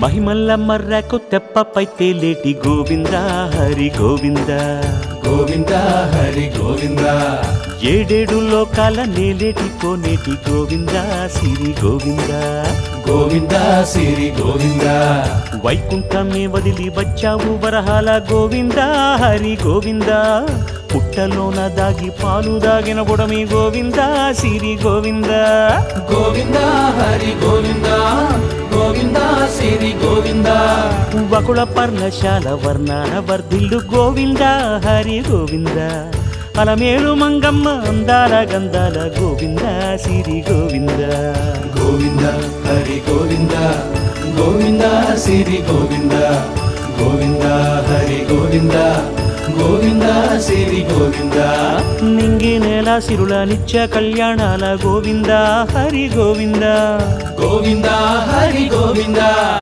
మహిమల్ల మర్రకు తెప్పపై తేలేటి గోవింద హరి గోవింద గోవింద హరి గోవింద ఏడేడు లోకాల నేలేటి కోనేటి గోవింద సిరి గోవింద గోవింద సిరి గోవింద వైకుంఠమే వదిలి వచ్చావు వరహాల గోవింద హరి గోవింద పుట్టలోన దాగి పాలు దాగిన బుడమి గోవింద సిరి గోవింద గోవింద హరి గోవింద గోవింద సిరి గోవింద వకుళ పర్ణశాల వర్ణాన వర్ధిల్లు గోవింద హరి గోవింద అలమేలు మంగమ్మ అందాల గంధాల గోవింద సిరి గోవింద గోవింద హరి గోవింద గోవింద సిరి గోవింద గోవింద హరి గోవింద గోవింద సిరి గోవింద నింగి నేల సిరుల నిత్య కళ్యాణాల గోవింద హరి గోవింద గోవింద హరి గోవింద